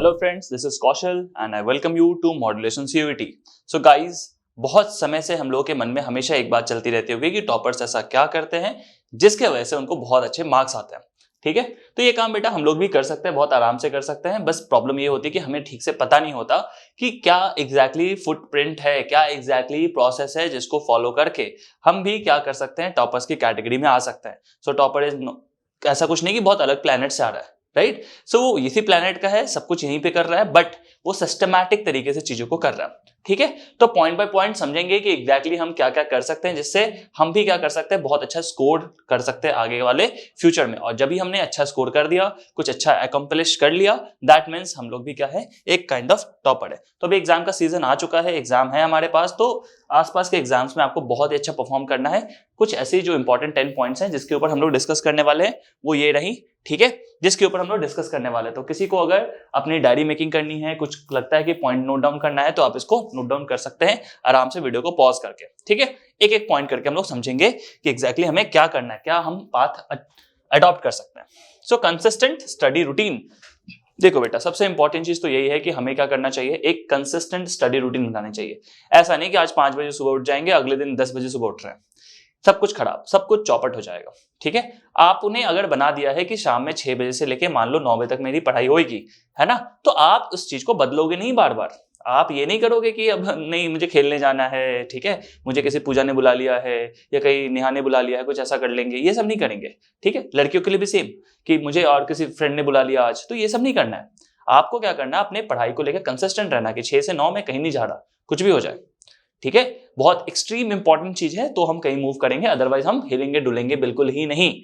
Hello friends, this is Kaushal and I welcome you to Modulation CUET. So guys, बहुत समय से हम लोगों के मन में हमेशा एक बात चलती रहती होगी कि टॉपर्स ऐसा क्या करते हैं जिसके वजह से उनको बहुत अच्छे मार्क्स आते हैं। ठीक है, तो ये काम बेटा हम लोग भी कर सकते हैं, बहुत आराम से कर सकते हैं। बस प्रॉब्लम ये होती है कि हमें ठीक से पता नहीं होता कि क्या एग्जैक्टली फुटप्रिंट है, क्या एग्जैक्टली प्रोसेस है जिसको फॉलो करके हम भी क्या कर सकते हैं, टॉपर्स की कैटेगरी में आ सकते हैं। सो टॉपर इज ऐसा कुछ नहीं कि बहुत अलग प्लेनेट से आ रहा है, राइट। सो वो इसी प्लेनेट का है, सब कुछ यहीं पे कर रहा है, बट वो सिस्टमैटिक तरीके से चीजों को कर रहा है। ठीक है, तो पॉइंट बाय पॉइंट समझेंगे कि एग्जैक्टली हम क्या क्या कर सकते हैं जिससे हम भी क्या कर सकते हैं, बहुत अच्छा स्कोर कर सकते हैं आगे वाले फ्यूचर में। और जब भी हमने अच्छा स्कोर कर दिया, कुछ अच्छा अकम्प्लिश कर लिया, दैट मीन्स हम लोग भी क्या है, एक काइंड ऑफ टॉपर है। तो अभी एग्जाम का सीजन आ चुका है, एग्जाम है हमारे पास, तो आसपास के एग्जाम्स में आपको बहुत ही अच्छा परफॉर्म करना है। कुछ ऐसे जो इंपॉर्टेंट 10 पॉइंट्स हैं जिसके ऊपर हम लोग डिस्कस करने वाले हैं, वो ये रही। ठीक है, जिसके ऊपर हम लोग डिस्कस करने वाले हैं। तो किसी को अगर अपनी डायरी मेकिंग करनी है, कुछ लगता है कि पॉइंट नोट डाउन करना है, तो आप इसको नोट डाउन कर सकते हैं आराम से वीडियो को पॉज करके। ठीक है, एक एक पॉइंट करके हम लोग समझेंगे कि एग्जैक्टली हमें क्या करना है, क्या हम पाथ अडॉप्ट कर सकते हैं। सो कंसिस्टेंट स्टडी रूटीन। देखो बेटा, सबसे इंपॉर्टेंट चीज तो यही है कि हमें क्या करना चाहिए, एक कंसिस्टेंट स्टडी रूटीन बनानी चाहिए। ऐसा नहीं कि आज 5 बजे सुबह उठ जाएंगे, अगले दिन 10 बजे सुबह उठ रहे हैं, सब कुछ खराब, सब कुछ चौपट हो जाएगा। ठीक है, आप उन्हें अगर बना दिया है कि शाम में 6 बजे से लेके मान लो 9 बजे तक मेरी पढ़ाई होगी, है ना, तो आप उस चीज को बदलोगे नहीं बार बार। आप ये नहीं करोगे कि अब नहीं मुझे खेलने जाना है, ठीक है, मुझे किसी पूजा ने बुला लिया है या कहीं नेहा ने बुला लिया है, कुछ ऐसा कर लेंगे, ये सब नहीं करेंगे। ठीक है, लड़कियों के लिए भी सेम कि मुझे और किसी फ्रेंड ने बुला लिया आज, तो ये सब नहीं करना है। आपको क्या करना है, अपने पढ़ाई को लेकर कंसिस्टेंट रहना कि 6 से 9 में कहीं नहीं जा रहा, कुछ भी हो जाए। ठीक है, बहुत एक्सट्रीम इंपॉर्टेंट चीज है तो हम कहीं मूव करेंगे, अदरवाइज हम हिलेंगे डुलेंगे बिल्कुल ही नहीं।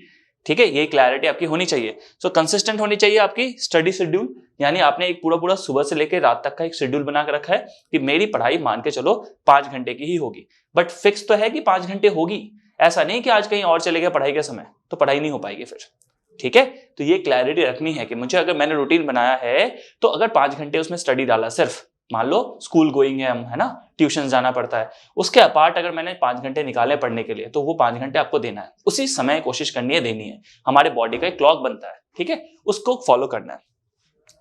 ठीक है, ये क्लैरिटी आपकी होनी चाहिए। सो कंसिस्टेंट होनी चाहिए आपकी स्टडी शेड्यूल, यानी आपने एक पूरा पूरा सुबह से लेकर रात तक का एक शेड्यूल बना के रखा है कि मेरी पढ़ाई मान के चलो 5 घंटे की ही होगी, बट फिक्स तो है कि 5 घंटे होगी। ऐसा नहीं कि आज कहीं और चले गए पढ़ाई के समय, तो पढ़ाई नहीं हो पाएगी फिर। ठीक है, तो ये क्लैरिटी रखनी है कि मुझे अगर मैंने रूटीन बनाया है तो अगर 5 घंटे उसमें स्टडी डाला, सिर्फ मान लो स्कूल गोइंग है हम, है ना, ट्यूशन जाना पड़ता है, उसके अपार्ट अगर मैंने 5 घंटे निकाले पढ़ने के लिए, तो वो 5 घंटे आपको देना है, उसी समय कोशिश करनी है देनी है। हमारे बॉडी का एक क्लॉक बनता है, ठीक है, उसको फॉलो करना है।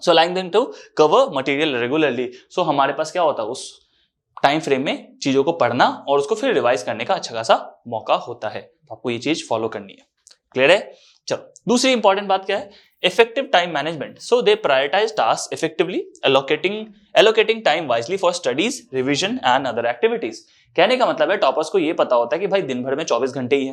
So aligning them to cover material regularly. So हमारे पास क्या होता है, उस टाइम फ्रेम में चीजों को पढ़ना और उसको फिर रिवाइज करने का अच्छा खासा मौका होता है। तो आपको ये चीज फॉलो करनी है। क्लियर है? चलो, दूसरी इंपॉर्टेंट बात क्या है, effective time management. So they prioritize task effectively, allocating time wisely for studies, revision and other activities. कहने का मतलब है टॉपर्स को ये पता होता है कि भाई दिन भर में 24 घंटे ही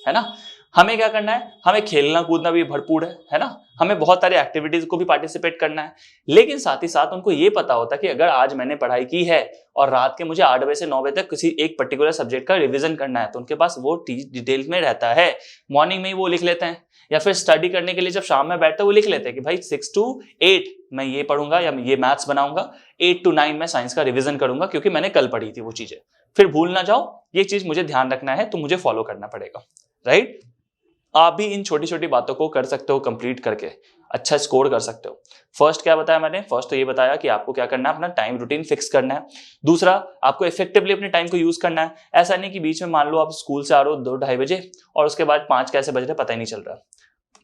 है ना, हमें क्या करना है, हमें खेलना कूदना भी भरपूर है ना, हमें बहुत सारी एक्टिविटीज को भी पार्टिसिपेट करना है। लेकिन साथ ही साथ उनको ये पता होता है कि अगर आज मैंने पढ़ाई की है और रात के मुझे 8 बजे से 9 बजे तक किसी एक पर्टिकुलर सब्जेक्ट का रिवीजन करना है, तो उनके पास वो डिटेल्स में रहता है। मॉर्निंग में ही वो लिख लेते हैं, या फिर स्टडी करने के लिए जब शाम में बैठते हैं वो लिख लेते हैं कि भाई 6 to 8 मैं ये पढ़ूंगा या ये मैथ्स बनाऊंगा, 8 to 9 मैं साइंस का रिवीजन करूंगा क्योंकि मैंने कल पढ़ी थी वो चीजें, फिर भूल ना जाओ, ये चीज मुझे ध्यान रखना है, तो मुझे फॉलो करना पड़ेगा। राइट, आप भी इन छोटी छोटी बातों को कर सकते हो, कंप्लीट करके अच्छा स्कोर कर सकते हो। फर्स्ट क्या बताया मैंने, फर्स्ट तो ये बताया कि आपको क्या करना है, अपना टाइम रूटीन फिक्स करना है। दूसरा, आपको इफेक्टिवली अपने टाइम को यूज करना है। ऐसा नहीं कि बीच में मान लो आप स्कूल से आ रहे हो 2-2:30 बजे और उसके बाद 5 कैसे बज रहे पता ही नहीं चल रहा।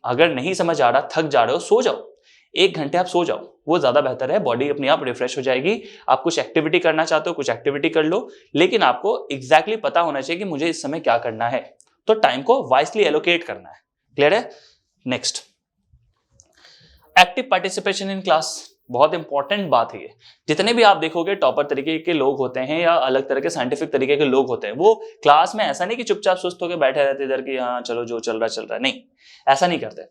अगर नहीं समझ आ रहा, थक जा रहे हो, सो जाओ, 1 घंटे आप सो जाओ, वो ज्यादा बेहतर है। बॉडी अपने आप रिफ्रेश हो जाएगी। आप कुछ एक्टिविटी करना चाहते हो, कुछ एक्टिविटी कर लो, लेकिन आपको एग्जैक्टली पता होना चाहिए कि मुझे इस समय क्या करना है, तो टाइम को वाइसली एलोकेट करना है। क्लियर है? Next, active participation in class. बहुत इंपॉर्टेंट बात है ये। जितने भी आप देखोगे टॉपर तरीके के लोग होते हैं या अलग तरह के साइंटिफिक तरीके के लोग होते हैं, वो क्लास में ऐसा नहीं कि चुपचाप सुस्त होकर बैठे रहते इधर की, हाँ चलो जो चल रहा है, नहीं, ऐसा नहीं करते।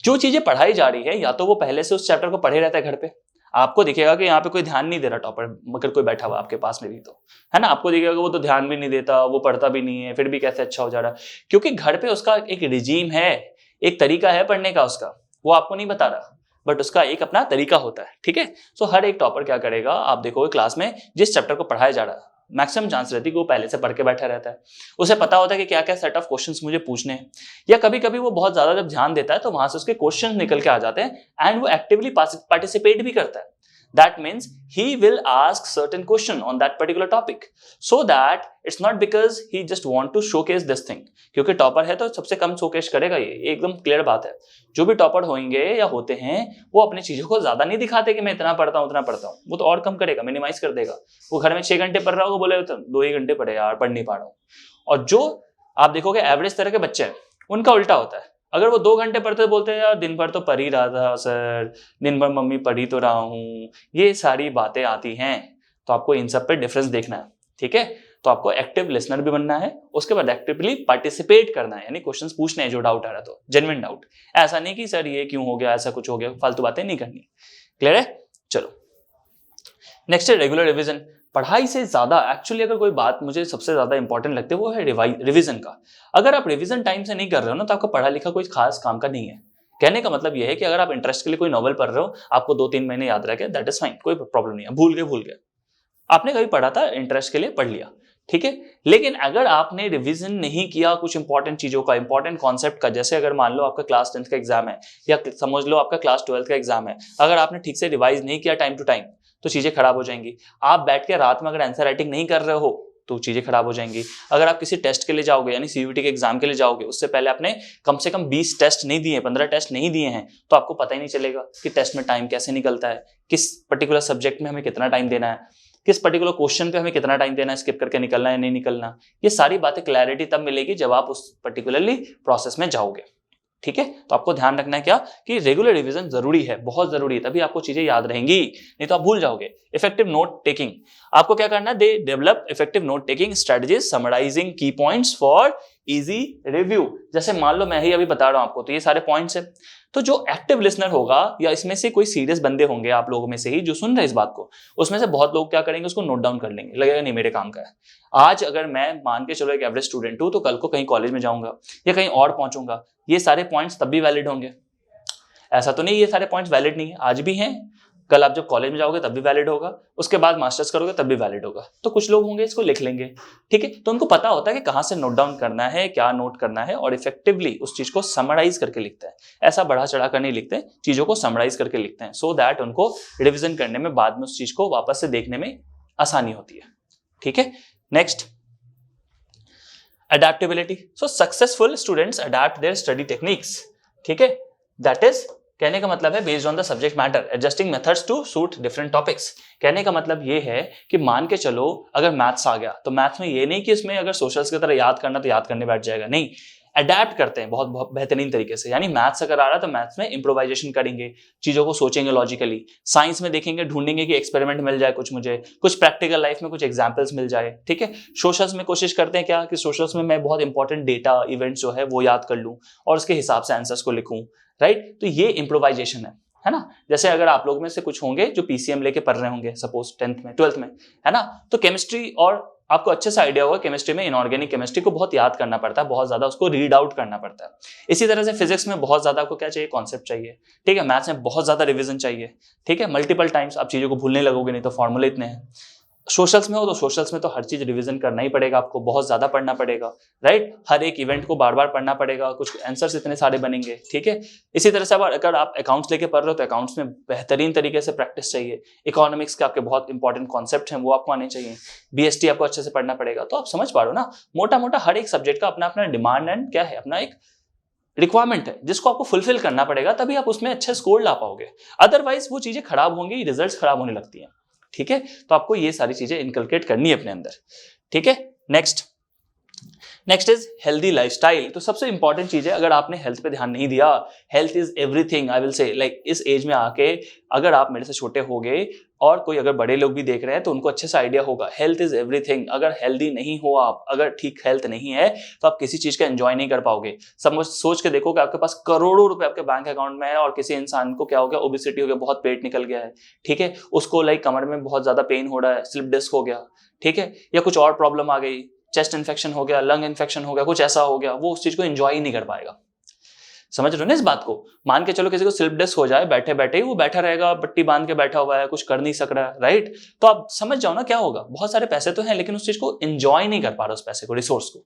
जो चीजें पढ़ाई जा रही है, या तो वो पहले से उस चैप्टर को पढ़े रहता है घर पे, आपको दिखेगा कि यहाँ पे कोई ध्यान नहीं दे रहा टॉपर, मगर कोई बैठा हुआ आपके पास में भी, तो है ना, आपको दिखेगा वो तो ध्यान भी नहीं देता, वो पढ़ता भी नहीं है, फिर भी कैसे अच्छा हो जा रहा है, क्योंकि घर पे उसका एक रिजीम है, एक तरीका है पढ़ने का उसका, वो आपको नहीं बता रहा, बट उसका एक अपना तरीका होता है। ठीक है, सो हर एक टॉपर क्या करेगा, आप देखोगे क्लास में जिस चैप्टर को पढ़ाया जा रहा है, मैक्सिमम चांस रहती है कि वो पहले से पढ़ के बैठा रहता है, उसे पता होता है कि क्या क्या सेट ऑफ क्वेश्चंस मुझे पूछने हैं, या कभी कभी वो बहुत ज्यादा जब ध्यान देता है तो वहां से उसके क्वेश्चंस निकल के आ जाते हैं एंड वो एक्टिवली पार्टिसिपेट भी करता है। That means he will ask certain question on that particular topic, so that it's not because he just want to showcase this thing. क्योंकि टॉपर है तो सबसे कम शोकेस करेगा, ये एकदम क्लियर बात है। जो भी टॉपर होंगे या होते हैं वो अपनी चीजों को ज्यादा नहीं दिखाते कि मैं इतना पढ़ता हूँ उतना पढ़ता हूँ, वो तो और कम करेगा, मिनिमाइज कर देगा। वो घर में 6 घंटे पढ़ रहा होगा, बोले तो 2 ही घंटे पढ़े यार, पढ़ नहीं पा रहा हूँ। और जो आप देखोगे एवरेज तरह के बच्चे हैं उनका उल्टा होता है। अगर वो 2 घंटे पढ़ते बोलते हैं यार दिन भर तो पढ़ ही रहा था सर, दिन भर मम्मी पढ़ी तो रहा हूँ, ये सारी बातें आती हैं। तो आपको इन सब पे डिफरेंस देखना है, ठीक है। तो आपको एक्टिव लिसनर भी बनना है, उसके बाद एक्टिवली पार्टिसिपेट करना है, यानी क्वेश्चंस पूछने हैं जो डाउट आ रहा तो जेन्युइन डाउट। ऐसा नहीं कि सर ये क्यों हो गया, ऐसा कुछ हो गया, फालतू बातें नहीं करनी। क्लियर है? चलो नेक्स्ट है रेगुलर रिवीजन। पढ़ाई से ज्यादा एक्चुअली अगर कोई बात मुझे सबसे ज्यादा इंपॉर्टेंट लगती है वो है रिवीजन का। अगर आप रिवीजन टाइम से नहीं कर रहे हो ना तो आपका पढ़ा लिखा कोई खास काम का नहीं है। कहने का मतलब यह है कि अगर आप इंटरेस्ट के लिए कोई नॉवल पढ़ रहे हो, आपको 2-3 महीने याद रह गया, दैट इज फाइन, कोई प्रॉब्लम नहीं है। भूल गए, आपने कभी पढ़ा था, इंटरेस्ट के लिए पढ़ लिया, ठीक है। लेकिन अगर आपने रिवीजन नहीं किया कुछ इंपॉर्टेंट चीजों का, इंपॉर्टेंट कॉन्सेप्ट का, जैसे अगर मान लो आपका क्लास 10th का एग्जाम है या समझ लो आपका क्लास 12th का एग्जाम है, अगर आपने ठीक से रिवाइज नहीं किया टाइम टू टाइम तो चीजें खराब हो जाएंगी। आप बैठ के रात में अगर आंसर राइटिंग नहीं कर रहे हो तो चीजें खराब हो जाएंगी। अगर आप किसी टेस्ट के लिए जाओगे, यानी सीयूईटी के एग्जाम के लिए जाओगे, उससे पहले आपने कम से कम 20 टेस्ट नहीं दिए, 15 टेस्ट नहीं दिए हैं, तो आपको पता ही नहीं चलेगा कि टेस्ट में टाइम कैसे निकलता है, किस पर्टिकुलर सब्जेक्ट में हमें कितना टाइम देना है, किस पर्टिकुलर क्वेश्चन पे हमें कितना टाइम देना है, स्किप करके निकलना है नहीं निकलना। ये सारी बातें क्लैरिटी तब मिलेगी जब आप उस पर्टिकुलरली प्रोसेस में जाओगे, ठीक है। तो आपको ध्यान रखना है क्या कि रेगुलर रिवीजन जरूरी है, बहुत जरूरी है, तभी आपको चीजें याद रहेंगी, नहीं तो आप भूल जाओगे। इफेक्टिव नोट टेकिंग, आपको क्या करना है, they develop effective note taking strategies summarizing key points for easy review. जैसे मान लो मैं ही अभी बता रहा हूं आपको, तो ये सारे पॉइंट्स है। तो जो एक्टिव लिसनर होगा या इसमें से कोई सीरियस बंदे होंगे आप लोगों में से ही जो सुन रहे हैं इस बात को, उसमें से बहुत लोग क्या करेंगे, उसको नोट डाउन कर लेंगे, लगेगा नहीं मेरे काम का है। आज अगर मैं मान के चलो एक एवरेज स्टूडेंट हूं, तो कल को कहीं कॉलेज में जाऊंगा या कहीं और पहुंचूंगा, ये सारे पॉइंट्स तब भी वैलिड होंगे। ऐसा तो नहीं ये सारे पॉइंट्स वैलिड नहीं है, आज भी हैं, कल आप जब कॉलेज में जाओगे तब भी वैलिड होगा, उसके बाद मास्टर्स करोगे तब भी वैलिड होगा। तो कुछ लोग होंगे इसको लिख लेंगे, ठीक है। तो उनको पता होता है कि कहां से नोट डाउन करना है, क्या नोट करना है, और इफेक्टिवली उस चीज को समराइज करके लिखते हैं। ऐसा बढ़ा चढ़ा कर नहीं लिखते, चीजों को समराइज करके लिखते हैं, सो दैट उनको रिविजन करने में बाद में उस चीज को वापस से देखने में आसानी होती है, ठीक है। Next, adaptability. So successful students adapt their study techniques, ठीक है। दैट इज, कहने का मतलब है based on the subject matter, adjusting methods to suit different topics. कहने का मतलब ये है कि मान के चलो अगर मैथ्स आ गया तो मैथ्स में ये नहीं कि इसमें अगर सोशल्स की तरह याद करना तो याद करने बैठ जाएगा, नहीं, अडेप्ट करते हैं बहुत बहुत बेहतरीन तरीके से। यानी मैथ्स अगर आ रहा है तो मैथ्स में इंप्रोवाइजेशन करेंगे, चीजों को सोचेंगे लॉजिकली। साइंस में देखेंगे, ढूंढेंगे कि एक्सपेरिमेंट मिल जाए कुछ, मुझे कुछ प्रैक्टिकल लाइफ में कुछ एग्जांपल्स मिल जाए, ठीक है। सोशल्स में कोशिश करते हैं क्या कि सोशल्स में मैं बहुत इंपॉर्टेंट डेटा इवेंट्स जो है वो याद कर लूं और उसके हिसाब से आंसर्स को लिखूं, राइट। तो ये इंप्रोवाइजेशन है ना। जैसे अगर आप लोग में से कुछ होंगे जो पीसीएम लेके पढ़ रहे होंगे सपोज 10th में 12th में, है ना, तो केमिस्ट्री, और आपको अच्छे से आइडिया होगा केमिस्ट्री में इनऑर्गेनिक केमिस्ट्री को बहुत याद करना पड़ता है, बहुत ज्यादा उसको रीड आउट करना पड़ता है। इसी तरह से फिजिक्स में बहुत ज्यादा आपको क्या चाहिए, कॉन्सेप्ट चाहिए, ठीक है। मैथ्स में बहुत ज्यादा रिवीजन चाहिए, ठीक है, मल्टीपल टाइम्स आप चीजों को भूलने लगोगे, नहीं तो फॉर्मूले इतने हैं। सोशल्स में हो तो सोशल्स में तो हर चीज रिवीजन करना ही पड़ेगा, आपको बहुत ज्यादा पढ़ना पड़ेगा, राइट। हर एक इवेंट को बार बार पढ़ना पड़ेगा, कुछ आंसर्स इतने सारे बनेंगे, ठीक है। इसी तरह से अगर आप अकाउंट्स लेके पढ़ रहे हो तो अकाउंट्स में बेहतरीन तरीके से प्रैक्टिस चाहिए। इकोनॉमिक्स के आपके बहुत इंपॉर्टेंट कॉन्सेप्ट हैं वो आपको आने चाहिए। बीएसटी आपको अच्छे से पढ़ना पड़ेगा। तो आप समझ पा रहे हो ना, मोटा मोटा हर एक सब्जेक्ट का अपना अपना डिमांड एंड क्या है, अपना एक रिक्वायरमेंट है जिसको आपको फुलफिल करना पड़ेगा, तभी आप उसमें अच्छे स्कोर ला पाओगे। अदरवाइज वो चीजें खराब होंगी, रिजल्ट्स खराब होने लगती हैं, ठीक है। तो आपको ये सारी चीजें इनकलकेट करनी है अपने अंदर, ठीक है। Next is healthy lifestyle. तो सबसे इंपॉर्टेंट चीज है, अगर आपने हेल्थ पे ध्यान नहीं दिया, health is everything, I will say, like इस एज में आके अगर आप मेरे से छोटे हो गए और कोई अगर बड़े लोग भी देख रहे हैं तो उनको अच्छे से आइडिया होगा, हेल्थ इज एवरीथिंग। अगर हेल्दी नहीं हो आप, अगर ठीक हेल्थ नहीं है तो आप किसी चीज का एंजॉय नहीं कर पाओगे। सब सोच के देखो कि आपके पास करोड़ों रुपए आपके बैंक अकाउंट में है और किसी इंसान को क्या हो गया, ओबेसिटी हो गया, बहुत पेट निकल गया है, ठीक है, उसको लाइक कमर में बहुत ज्यादा पेन हो रहा है, स्लिप डिस्क हो गया, ठीक है, या कुछ और प्रॉब्लम आ गई, चेस्ट इन्फेक्शन हो गया, लंग इन्फेक्शन हो गया, कुछ ऐसा हो गया, वो उस चीज को एंजॉय ही नहीं कर पाएगा। समझ रहे हो ना इस बात को। मान के चलो किसी को स्लिप डिस्क हो जाए, बैठे बैठे ही वो बैठा रहेगा, पट्टी बांध के बैठा हुआ है, कुछ कर नहीं सक रहा है, राइट। तो आप समझ जाओ ना क्या होगा, बहुत सारे पैसे तो हैं लेकिन उस चीज को एंजॉय नहीं कर पा रहा, उस पैसे को, रिसोर्स को,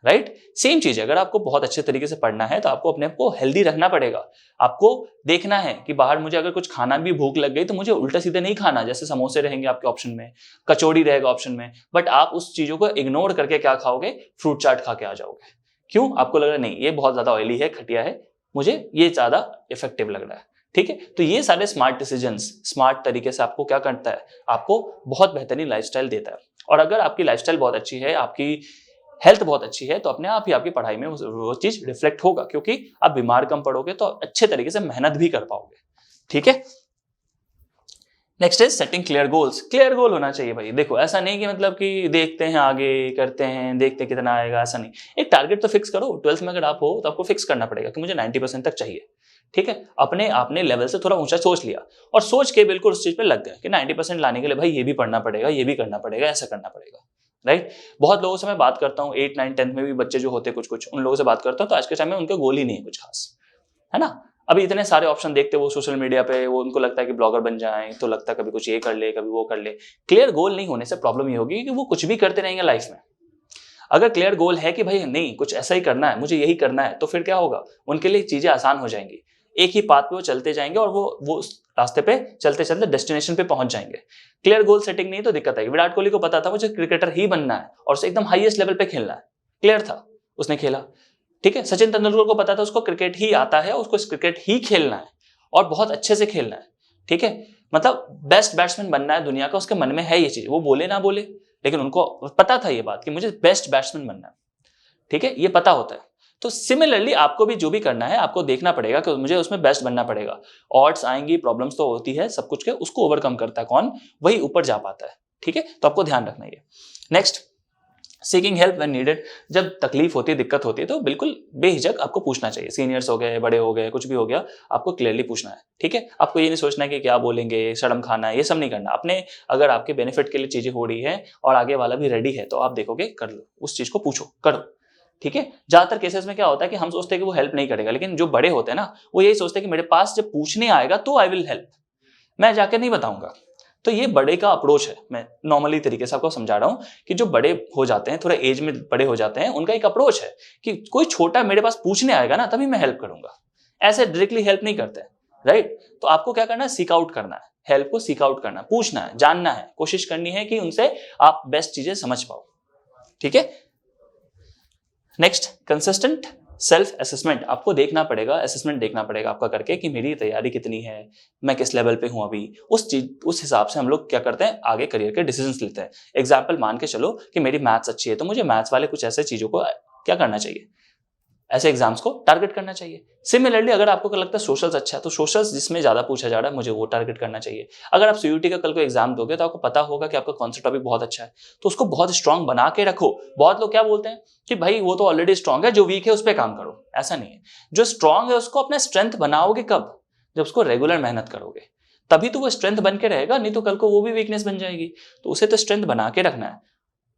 राइट। सेम चीज है, अगर आपको बहुत अच्छे तरीके से पढ़ना है तो आपको अपने आप को हेल्दी रखना पड़ेगा। आपको देखना है कि बाहर मुझे अगर कुछ खाना भी भूख लग गई तो मुझे उल्टा सीधे नहीं खाना, जैसे समोसे रहेंगे आपके ऑप्शन में, कचौड़ी रहेगा ऑप्शन में, बट आप उस चीजों को इग्नोर करके क्या खाओगे, फ्रूट चाट खा के आ जाओगे। क्यों? आपको लग रहा है नहीं ये बहुत ज्यादा ऑयली है, खटिया है, मुझे ये ज्यादा इफेक्टिव लग रहा है। ठीक है, तो ये सारे स्मार्ट डिसीजंस स्मार्ट तरीके से आपको क्या करता है, आपको बहुत बेहतरीन लाइफस्टाइल देता है। और अगर आपकी लाइफस्टाइल बहुत अच्छी है, आपकी हेल्थ बहुत अच्छी है, तो अपने आप ही आपकी पढ़ाई में वो चीज रिफ्लेक्ट होगा, क्योंकि आप बीमार कम पड़ोगे तो अच्छे तरीके से मेहनत भी कर पाओगे। ठीक है, next is setting clear goals. Clear goal होना चाहिए भाई। देखो ऐसा नहीं कि मतलब कि देखते हैं आगे करते हैं देखते कितना आएगा, ऐसा नहीं। एक टारगेट तो फिक्स करो। 12th में अगर आप हो तो आपको फिक्स करना पड़ेगा कि मुझे 90% तक चाहिए। ठीक है, अपने आपने लेवल से थोड़ा ऊंचा सोच लिया और सोच के बिल्कुल उस चीज पे लग गए कि 90% लाने के लिए भाई ये भी पढ़ना पड़ेगा, ये भी करना पड़ेगा, ऐसा करना पड़ेगा। राइट। बहुत लोगों से मैं बात करता हूँ 8, 9, 10th में भी बच्चे जो होते कुछ कुछ, उन लोगों से बात करता हूँ तो आज के टाइम में उनका गोल ही नहीं है कुछ खास, है ना। अभी इतने सारे ऑप्शन देखते वो सोशल मीडिया पे, वो उनको लगता है कि ब्लॉगर बन जाएं, तो लगता है कभी कुछ ये कर ले कभी वो कर ले। क्लियर गोल नहीं होने से प्रॉब्लम ये होगी कि वो कुछ भी करते रहेंगे लाइफ में। अगर क्लियर गोल है कि भाई नहीं कुछ ऐसा ही करना है, मुझे यही करना है, तो फिर क्या होगा, उनके लिए चीजें आसान हो जाएंगी। एक ही पाथ पे वो चलते जाएंगे और वो उस रास्ते पे चलते चलते डेस्टिनेशन पे पहुंच जाएंगे। क्लियर गोल सेटिंग नहीं तो दिक्कत आएगी। विराट कोहली को पता था मुझे क्रिकेटर ही बनना है और उसे एकदम हाईएस्ट लेवल पे खेलना है, क्लियर था, उसने खेला। ठीक है, सचिन तेंदुलकर को पता था उसको क्रिकेट ही आता है, उसको क्रिकेट ही खेलना है और बहुत अच्छे से खेलना है। ठीक है, मतलब बेस्ट बैट्समैन बनना है दुनिया का, उसके मन में है ये चीज, वो बोले ना बोले, लेकिन उनको पता था ये बात कि मुझे बेस्ट बैट्समैन बनना है। ठीक है, ये पता होता है। तो सिमिलरली आपको भी जो भी करना है आपको देखना पड़ेगा कि मुझे उसमें बेस्ट बनना पड़ेगा। ऑड्स आएंगी, प्रॉब्लम्स तो होती है सब कुछ के, उसको ओवरकम करता है कौन, वही ऊपर जा पाता है। ठीक है, तो आपको ध्यान रखना है। Next, seeking help when needed. जब तकलीफ होती है, दिक्कत होती है, तो बिल्कुल बेहिचक आपको पूछना चाहिए। सीनियर्स हो गए, बड़े हो गए, कुछ भी हो गया, आपको क्लियरली पूछना है। ठीक है, आपको ये नहीं सोचना है कि क्या बोलेंगे, शर्म खाना है, ये सब नहीं करना। अपने अगर आपके बेनिफिट के लिए चीजें हो रही है और आगे वाला भी रेडी है तो आप देखोगे कर लो, उस चीज को पूछो, करो। ठीक है, ज्यादातर केसेस में क्या होता है कि हम सोचते हैं कि वो हेल्प नहीं करेगा, लेकिन जो बड़े होते हैं ना वो यही सोचते हैं कि मेरे पास जब पूछने आएगा तो आई विल हेल्प, मैं जाके नहीं बताऊंगा। तो ये बड़े का अप्रोच है। मैं नॉर्मली तरीके से आपको समझा रहा हूं कि जो बड़े हो जाते हैं, थोड़ा एज में बड़े हो जाते हैं, उनका एक अप्रोच है कि कोई छोटा मेरे पास पूछने आएगा ना तभी मैं हेल्प करूंगा, ऐसे डायरेक्टली हेल्प नहीं करते। राइट, तो आपको क्या करना है, सीक आउट करना है, हेल्प को सीक आउट करना, पूछना है, जानना है, कोशिश करनी है कि उनसे आप बेस्ट चीजें समझ पाओ। ठीक है, नेक्स्ट, कंसिस्टेंट सेल्फ असेसमेंट। आपको देखना पड़ेगा, असेसमेंट देखना पड़ेगा आपका करके कि मेरी तैयारी कितनी है, मैं किस लेवल पे हूं अभी। उस हिसाब से हम लोग क्या करते हैं, आगे करियर के डिसीजंस लेते हैं। एग्जाम्पल मान के चलो कि मेरी मैथ्स अच्छी है तो मुझे मैथ्स वाले कुछ ऐसे चीजों को क्या करना चाहिए, ऐसे एग्जाम्स को टारगेट करना चाहिए। सिमिलरली अगर आपको लगता है सोशल्स अच्छा है तो सोशल्स जिसमें ज्यादा पूछा जा रहा है मुझे वो टारगेट करना चाहिए। अगर आप सीयूटी का कल को एग्जाम दोगे तो आपको पता होगा कि आपका कॉन्सेप्ट टॉपिक बहुत अच्छा है, तो उसको बहुत स्ट्रांग बना के रखो। बहुत लोग क्या बोलते हैं कि भाई वो तो ऑलरेडी स्ट्रांग है, जो वीक है उस पर काम करो। ऐसा नहीं है, जो स्ट्रांग है उसको अपना स्ट्रेंथ बनाओगे कब, जब उसको रेगुलर मेहनत करोगे तभी तो वो स्ट्रेंथ बन के रहेगा, नहीं तो कल को वो भी वीकनेस बन जाएगी। तो उसे तो स्ट्रेंथ बना के रखना है,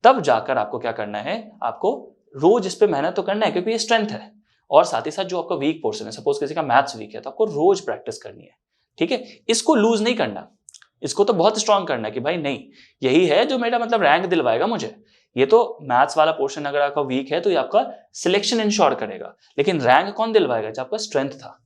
तब जाकर आपको क्या करना है, आपको रोज इस पे मेहनत तो करना है क्योंकि ये स्ट्रेंथ है। और साथ ही साथ जो आपका वीक पोर्शन है, सपोज किसी का मैथ्स वीक है तो आपको रोज प्रैक्टिस करनी है। ठीक है, इसको लूज नहीं करना, इसको तो बहुत स्ट्रांग करना है कि भाई नहीं यही है जो मेरा मतलब रैंक दिलवाएगा मुझे। ये तो मैथ्स वाला पोर्शन अगर आपका वीक है तो ये आपका सिलेक्शन इंश्योर करेगा, लेकिन रैंक कौन दिलवाएगा, जब आपका स्ट्रेंथ था।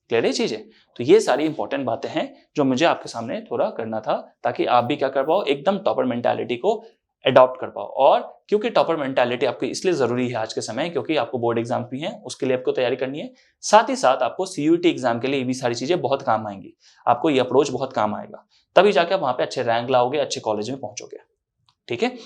क्लियर है चीजें। तो ये सारी इंपॉर्टेंट बातें हैं जो मुझे आपके सामने थोड़ा करना था, ताकि आप भी क्या कर पाओ, एकदम टॉपर मेंटालिटी को अडॉप्ट कर पाओ। और क्योंकि टॉपर मेंटालिटी आपकी इसलिए जरूरी है आज के समय, क्योंकि आपको बोर्ड एग्जाम भी हैं, उसके लिए आपको तैयारी करनी है। साथ ही साथ आपको सीयूटी एग्जाम के लिए ये भी सारी चीजें बहुत काम आएंगी। आपको ये अप्रोच बहुत काम आएगा, तभी जाके आप वहां पे अच्छे रैंक लाओगे, अच्छे कॉलेज में पहुंचोगे। ठीक है,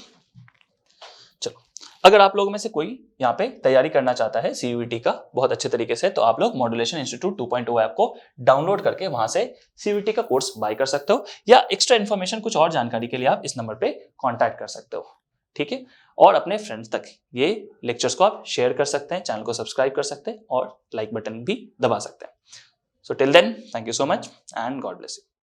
चलो, अगर आप लोगों में से कोई यहाँ पे तैयारी करना चाहता है सीयूटी का बहुत अच्छे तरीके से, तो आप लोग मॉड्यूलेशन इंस्टीट्यूट 2.0 ऐप को डाउनलोड करके वहां से सीयूटी का कोर्स बाय कर सकते हो, या एक्स्ट्रा इन्फॉर्मेशन कुछ और जानकारी के लिए आप इस नंबर पे कांटेक्ट कर सकते हो। ठीक है, और अपने फ्रेंड्स तक ये लेक्चर्स को आप शेयर कर सकते हैं, चैनल को सब्सक्राइब कर सकते हैं और लाइक बटन भी दबा सकते हैं। So till then, thank you so much and God bless you.